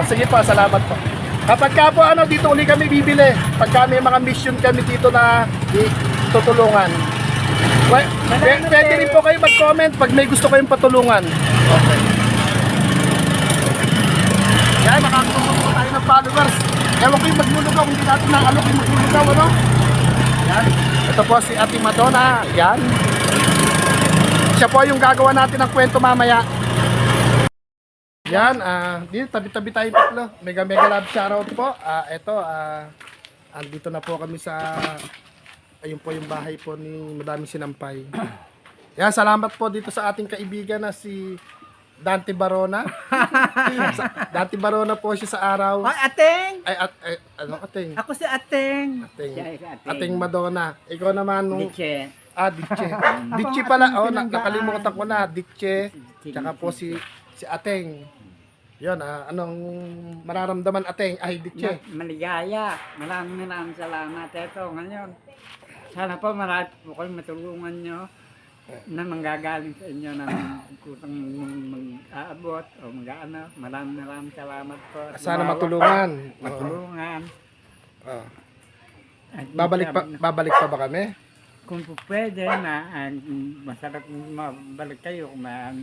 S1: Sige po, salamat po. Kapag ka po dito uli kami bibili. Pagka may mga mission kami dito na tutulungan. Pwede rin po kayo mag-comment pag may gusto kayong patulungan. Okay. Yan, nakakatulong po tayo ng followers. Ewan ko yung maglulugaw, hindi natin naalok yung maglulugaw, ano? Yan. Ito po si Ate Madonna. Yan. Siya po yung gagawa natin ng kwento mamaya. Yan, dito tabi-tabi tayo tatlo. Mega love shoutout po. Andito na po kami sa ayun po yung bahay po ni Madaming Sinampay. Yan, salamat po dito sa ating kaibigan na si Dante Barona. Dante Barona po siya sa araw.
S2: Ay, Ateng!
S1: Ano Ateng?
S2: Ako si Ateng.
S1: Ating Madonna. Ikaw naman nung
S4: Diche.
S1: Ditche. Ditche pala. Nakalimutan ko na. Ditche. Tsaka po si Ateng. Yun, anong mararamdaman Ateng? Ay, Ditche.
S4: Maligaya. Maraming salamat. Ito, ngayon. Sana po marami po kayong matulungan nyo na manggagaling sa inyo na kutang mag-aabot o mag-ano. Maraming salamat po.
S1: Sana matulungan.
S4: Matulungan. At
S1: Babalik pa ba kami?
S4: kung po pwede na masarap mabalik kayo kung ang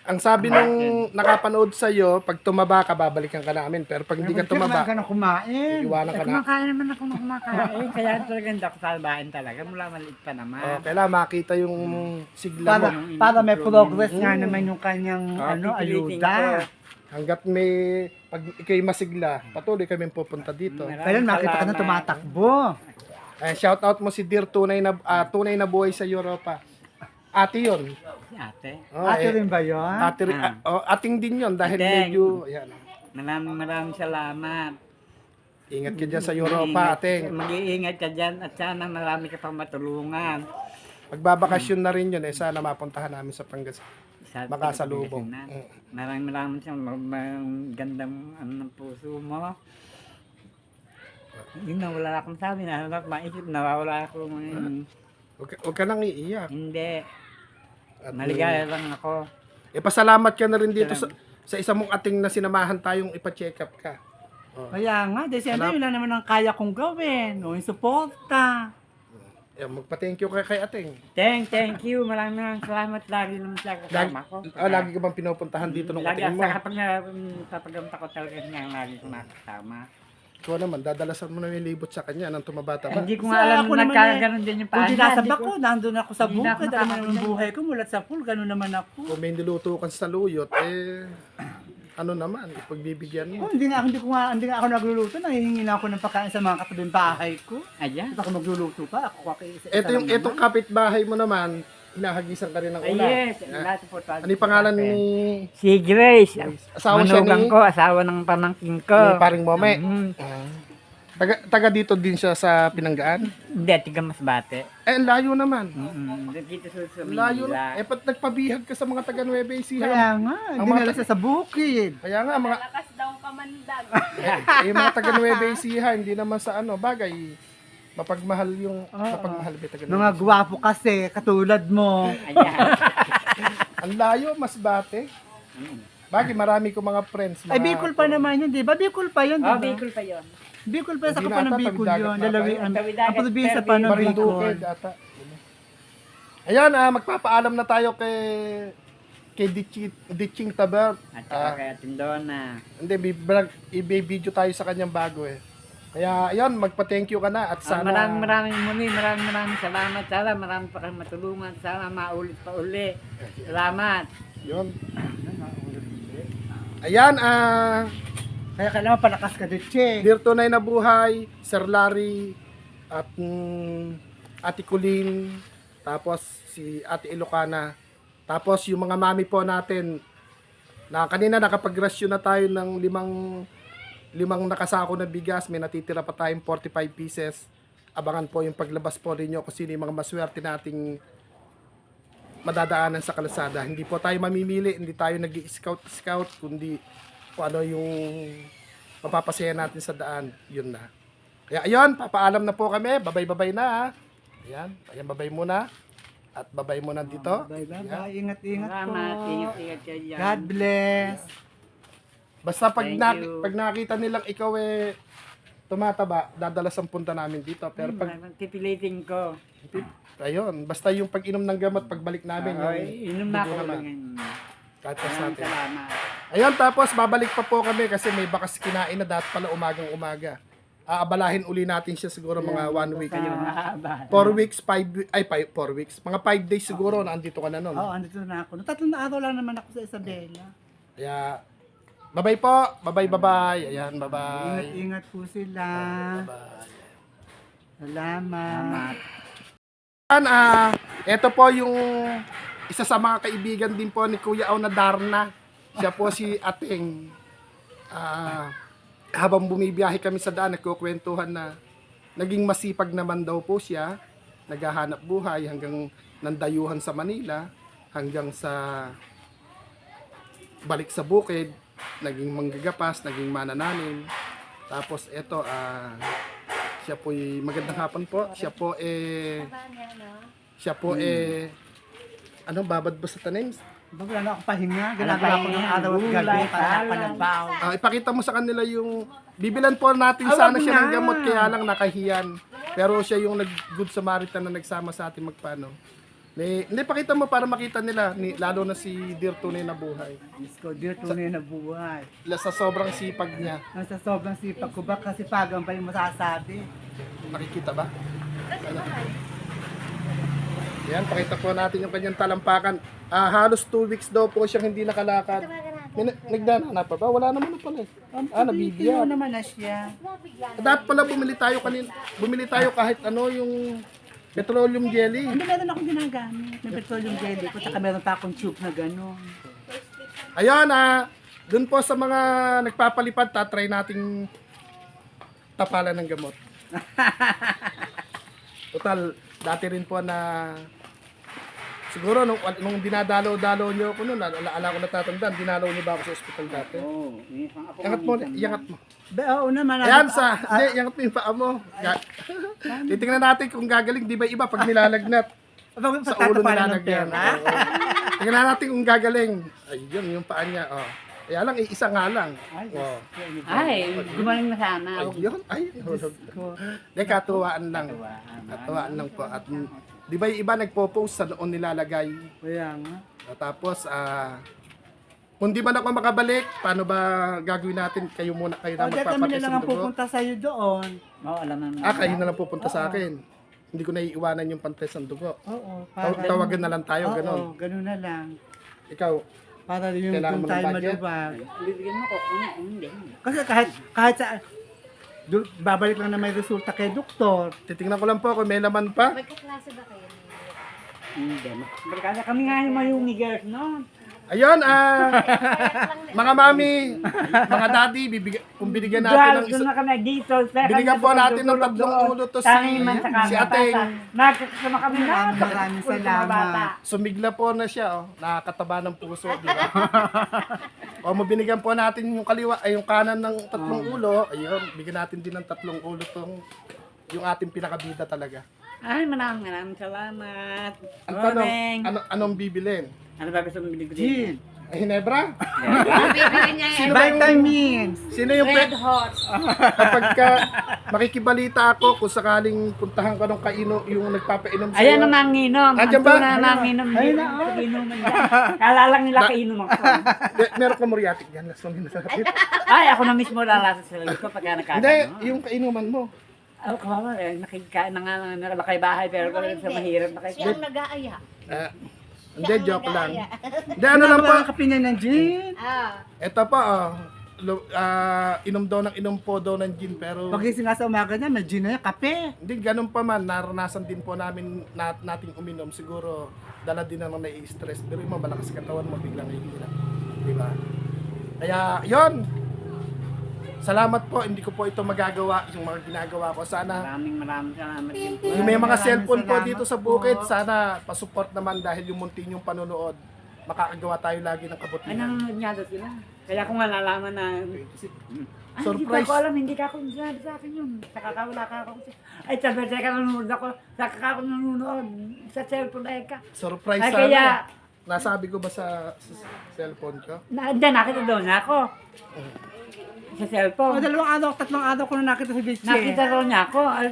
S1: Ang sabi nung nakapanood sa'yo, pag tumaba ka, babalikan ka namin. Pero pag hindi ka tumaba,
S2: ka na kumain.
S1: iwanan ka na.
S4: Kumakain naman ako ng kumakain. Kaya talaga hindi ako salbahin talaga. Mula maliit pa naman.
S1: Kailangan makita yung sigla mo.
S2: Para may progress nga naman yung kanyang
S4: Pipilitin
S2: ayuda.
S4: ko.
S1: Hanggat pag ikaw'y masigla, patuloy kami pupunta dito.
S2: Kaya makita ka na tumatakbo.
S1: Shout out mo si Dear tunay na buhay sa Europa. Ate yun.
S4: Si ate.
S2: Ate rin ba yun?
S1: Ating din yun dahil
S4: Ating.
S1: medyo, ayan.
S4: Maraming salamat.
S1: Ingat ka dyan sa Europa, ating.
S4: Mag-iingat ka dyan at sana marami ka pang matulungan.
S1: Magbabakasyon na rin yun, sana mapuntahan namin sa
S4: Sa
S1: Makasalubong.
S4: Maraming siyang gandang ng puso mo. Yun na, wala akong sabi. Nahanap maisip, nawawala ako ngayon.
S1: Huwag ka nang iiyak.
S4: Hindi.
S1: At,
S4: Maligaya lang ako.
S1: pasalamat ka na rin dito sa isa mong ating na sinamahan tayong ipa-check up ka.
S2: Kaya nga, December, yun lang naman ang kaya kong gawin. O, yung suporta.
S1: Magpa-thank you kay ating.
S4: Thank you. Maraming salamat. Lagi naman siya kasama ko.
S1: Lagi ka bang pinupuntahan dito nung
S4: Lagi
S1: ating mo?
S4: kapag papagamta ko talaga niya, lagi ko nakasama.
S1: Ikaw naman, dadalasan mo na yung libot sa kanya nang tumabata-ba.
S4: Hindi ko
S2: So,
S4: nga alam
S2: ako
S4: na
S2: naman
S4: nagkaganon din yung
S2: Kung
S4: paan.
S2: dinasabak ko, nandun ako sa
S4: Hindi na ako
S2: bukid. Alam mo naman
S4: nakakaganon.
S2: buhay ko, mulat sa pool, gano'n naman ako.
S1: Kung may niluto kang sa luyot, ano naman, ipagbibigyan mo.
S2: Oh, hindi nga ako nagluluto, nangihingi na ako ng pagkain sa mga katabing bahay ko.
S4: Ayan.
S2: At ako magluluto pa, ako isa
S1: Itong kapitbahay mo naman, hinahagisan ka rin ng
S4: Ay,
S1: ulam.
S4: yes.
S1: Yeah.
S4: Lahat po tayo.
S1: Ano yung pangalan ni
S4: Si Grace.
S1: asawa siya
S4: Manugang
S1: ni,
S4: ko, asawa ng pamangkin ko.
S1: ni paring Mome?
S4: Mm.
S1: Taga dito din siya sa Pinanggaan?
S4: Hindi, tiga Masbate.
S1: Ang layo naman.
S4: Dito sa
S1: Layo
S4: Manila.
S1: na. Ba't nagpabihag ka sa mga taga Nueva Ecija?
S2: Kaya nga, hindi
S1: mga-
S2: nila sa bukid.
S1: Kaya nga,
S5: Malakas daw kamandag.
S1: yung mga taga Nueva Ecija, hindi naman sa bagay, mapagmahal yung, mapagmahal ba taga
S2: Mga
S1: Nueva Ecija?
S2: gwapo kasi, katulad mo.
S4: Ayan.
S1: Ang layo, Masbate. Bagay, marami ko mga friends.
S2: Ay, Bicol pa naman yun, di ba? Bicol pa yun, di
S4: Oh,
S2: ba?
S4: Bicol pa yun.
S2: Bicol pa, sa
S1: Hindi
S2: pa
S1: nata,
S2: ng Bicol
S1: tabi-dagat
S2: yun.
S1: na
S2: Dalawi,
S1: tayo.
S2: ang
S4: Tabi-dagat,
S2: probinsya
S4: pero
S2: pa ng
S1: Marinduque,
S2: Bicol.
S1: ata. Ayan, magpapaalam na tayo kay Ditching Taber.
S4: At saka kay Tindona.
S1: Hindi, i-video tayo sa kanyang bago Kaya, ayun, magpa-thank you ka na at sana...
S4: Maraming salamat. Sana marami pa kang matulungan. Sana maulit pa uli. Salamat.
S1: Yun. Ayan,
S2: Kaya kailangan palakas ka, Duche.
S1: Dear Tunay na Buhay, Sir Larry, at Ate Colleen, tapos si Ate Ilocana, tapos yung mga mami po natin, na kanina nakapag-rasyon na tayo ng limang nakasako na bigas, may natitira pa tayong 45 pieces. Abangan po yung paglabas po ninyo kung sino yung mga maswerte nating madadaanan sa kalsada. Hindi po tayo mamimili, hindi tayo nag-scout, kundi kung ano yung mapapasaya natin sa daan, yun na. Kaya ayun, papaalam na po kami, babay na. Ayan, babay muna. At babay muna dito.
S2: Bye-bye. Ingat-ingat po.
S4: Salamat. Ingat kayo dyan.
S2: God bless.
S1: Basta pag,
S4: Thank you.
S1: pag nakita nilang ikaw tumataba, dadalas ang punta namin dito. Pero pag,
S4: Pipilitin ko.
S1: ayun, basta yung pag-inom ng gamot, pagbalik namin,
S4: Inom na ako.
S1: dugo naman. Kahit pa sa atin.
S4: Salamat.
S1: Ayun, tapos babalik pa po kami kasi may bakas kinain na dapat pala umagang-umaga. Aabalahin uli natin siya siguro mga 1 week.
S4: Kayo mahaba.
S1: 4 weeks, 4 weeks. Mga 5 days siguro na andito ka na nun.
S2: Oo, andito na ako. 3 na araw lang naman ako sa Isabela.
S1: Kaya, bye-bye po. Bye-bye. Ayan, bye-bye.
S2: Ingat-ingat po sila.
S1: Bye.
S2: Salamat.
S1: Ito po yung isa sa mga kaibigan din po ni Kuya Au na Darna. Siya po si Ating. Habang bumibiyahe kami sa daan, nagkukwentuhan na naging masipag naman daw po siya. Naghahanap buhay hanggang nandayuhan sa Manila, hanggang sa balik sa bukid, naging manggagapas, naging manananim. Tapos eto, siya po magandang hapon po. Siya po ano, babad ba sa tanim?
S2: Wala na ako pahinga. Ginagawa ko ng araw at gabi para panabaw.
S1: Ipakita mo sa kanila yung bibilan po natin sana siya ng gamot kaya lang nakahiyan. Pero siya yung Good Samaritan na nagsama sa atin magpano. Hindi, pakita mo para makita nila, lalo na si Dear Tunay na Buhay.
S2: Diyos ko, Dear tunay na buhay.
S1: Sa sobrang sipag niya.
S2: Nasa sobrang sipag ko ba kasi pagang pa yung masasabi.
S1: Nakikita ba? Ano? Yan, pakita po natin yung kanyang talampakan. Halos 2 weeks daw po siyang hindi nakalakad. Nagdana pa ba? Wala naman na pala. Nabibigyan.
S2: Ano naman na siya.
S1: Dapat pala bumili tayo kanina. Bumili tayo kahit ano yung petroleum jelly.
S2: Hindi, meron akong ginagamit. May petroleum jelly ko, saka meron pa akong tube na gano'n.
S1: Ayun, dun po sa mga nagpapalipad, tatry nating tapalan ng gamot. Total, dati rin po na siguro nung dinadalaw-dalaw niyo ako noon, ala ko natatandaan, dinalaw niyo ba ako sa ospital dati?
S4: Oo, minsan ako.
S1: Iangat mo, iangat mo.
S2: Oo naman.
S1: Ayan hindi, iangat mo yung paa mo. Titingnan natin kung gagaling, di ba iba pag nilalagnat? Sa ulo nilalagyan. Oo. Tingnan natin kung gagaling. Ayun, yung paa niya. Oh. Kaya lang, isa nga lang. Oh.
S4: Ay, gumaling na sana.
S1: Ayun, ay, hulog. Hindi, katuwaan lang. Katuwaan lang po. At di ba yung iba nagpo-post sa noon nilalagay?
S2: Kaya nga.
S1: Tapos, kung di ba ako makabalik, paano ba gagawin natin? Kayo muna, kayo na
S2: Dahil kami na
S1: magpapatis
S2: lang
S1: ng
S2: ang
S1: dugo.
S2: pupunta sa'yo doon.
S4: Oo, alam na.
S1: Kayo na lang pupunta sa akin. Hindi ko naiiwanan yung pantes ng dugo.
S2: Oo.
S1: Tawagan na lang tayo,
S2: Oo,
S1: ganun.
S2: ganun na lang.
S1: Ikaw,
S2: Para yung
S1: Kailangan
S2: kung
S1: mo ng
S2: tayo
S1: budget?
S2: malubag.
S4: Bibigyan mo ko kung hindi.
S2: Kasi kahit sa babalik lang na may resulta kay doktor.
S1: titingnan ko lang po kung may laman pa.
S5: Magkaklase ba kayo?
S4: Hindi. Barkada kami nga yung mayumi girls, no?
S1: Ayun, mga mami, mga daddy, kung binigyan natin ng
S4: Doon na kami dito.
S1: binigyan po natin ng 3 ulo to si Ateng.
S4: Nagkakasama kami na.
S2: Maraming salamat.
S1: Sumigla po na siya, oh. Nakakataba ng puso, di ba? O mabinigyan po natin yung kaliwa, ay yung kanan ng 3 ulo, ayun, bigyan natin din ng 3 ulo tong yung ating pinakabida talaga.
S4: Ay, maraming salamat.
S1: Ang tanong,
S4: Morning.
S1: anong bibilin?
S4: Ano ba gusto mong binigyan?
S2: Gin.
S1: Ay, Hinebra?
S5: Bibili niya
S1: Sino ba yung,
S2: Vitamins.
S1: sino yung
S5: Red Hot.
S1: kapag makikibalita ako kung sakaling puntahan ko ng kaino yung nagpapainom sa'yo?
S4: Ayan ang manginom.
S1: Andyan
S4: Ang
S1: ba?
S4: tunay na manginom.
S2: Ayun na,
S4: Inuman yan. Kala lang nila kainom ako.
S1: Meron ka muriatic yan, lasungin na natin.
S4: Ay, ako na mismo lalasa sa sarili ko pagka nakakano.
S1: Hindi, yung kainuman mo.
S4: Oh, kawawa eh. Nakikain na nga lang nakalakay bahay pero sa mahirap na kayo.
S5: Siya ang nag-aaya.
S1: Hindi, joke lang. Hindi,
S2: Ano
S1: ano lang po.
S2: ang kapinya ng gin?
S1: Ito pa, inom daw ng inom po daw ng gin, pero
S2: Pagising nga sa umaga niya, may gin na yan, kape.
S1: hindi, ganun pa man, naranasan din po namin nating uminom. Siguro, dala din naman nai-stress. Pero yung malakas katawan mo, biglang nahihirap. Di ba? Kaya, yon. Salamat po, hindi ko po ito magagawa, yung mga ginagawa ko. Sana,
S4: Maraming salamat din po.
S1: yung may mga
S2: Maraming
S1: cellphone po
S2: salamat
S1: dito sa
S2: po.
S1: bukid, sana pasupport naman dahil yung munti yung panonood, makakagawa tayo lagi ng
S4: Ay,
S1: kabutihan.
S4: nanonood niya doon sila. Kaya kung malalaman na... Ay,
S1: Surprise.
S4: hindi ko alam, hindi ka ako sinabi sa akin yun. Nakakawala ka ako. Ay, sabi ka nanonood ako. Saka ka ako nanonood sa cellphone ay ka.
S1: Surprise
S4: Ay,
S1: sana.
S4: kaya...
S1: Nasabi ko ba sa cellphone ko?
S4: Nandiyan, nakita doon ako. Sa cellphone.
S2: O, 2 3 araw ko na nakita si Bichi.
S4: Nakita doon niya ako. Ay,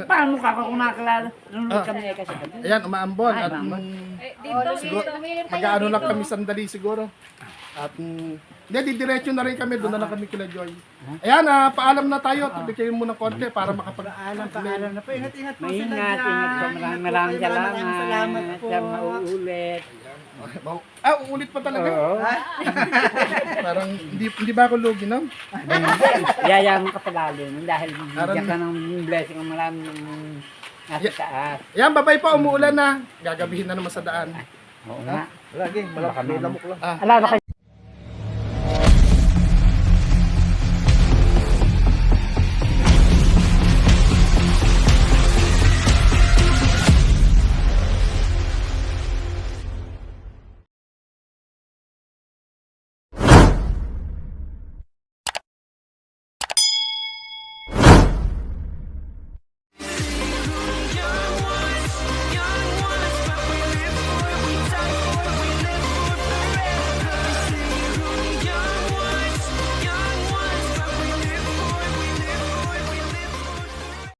S4: paano ka ako kung nakakilala? Nanonood kami ay kasi.
S1: Ayan, umaambon.
S4: Ay,
S1: At
S4: umaambon.
S1: siguro, mag-aano lang kami sandali siguro. At hindi, didiretso na rin kami. Doon na lang kami kila Joy. Ayan, paalam na tayo. Tuloy kayo muna konti para makapag-aalam.
S2: Paalam na po. Ingat-ingat po sila
S4: Maingat,
S2: dyan.
S4: ingat po. Maraming
S2: Maraming salamat po.
S4: Sa mauulit.
S1: Uulit pa talaga.
S4: Oo.
S1: Parang hindi ba ako lugi, no?
S4: Yayaman ka palalo nun dahil
S1: Parang-
S4: bigyan ka ng blessing ng maraming nasa taas.
S1: Ayan, babay pa. Umuulan na. Gagabihin na naman sa daan.
S4: Oo nga.
S3: Lagi, malaki lamok lang.
S4: Ala, baka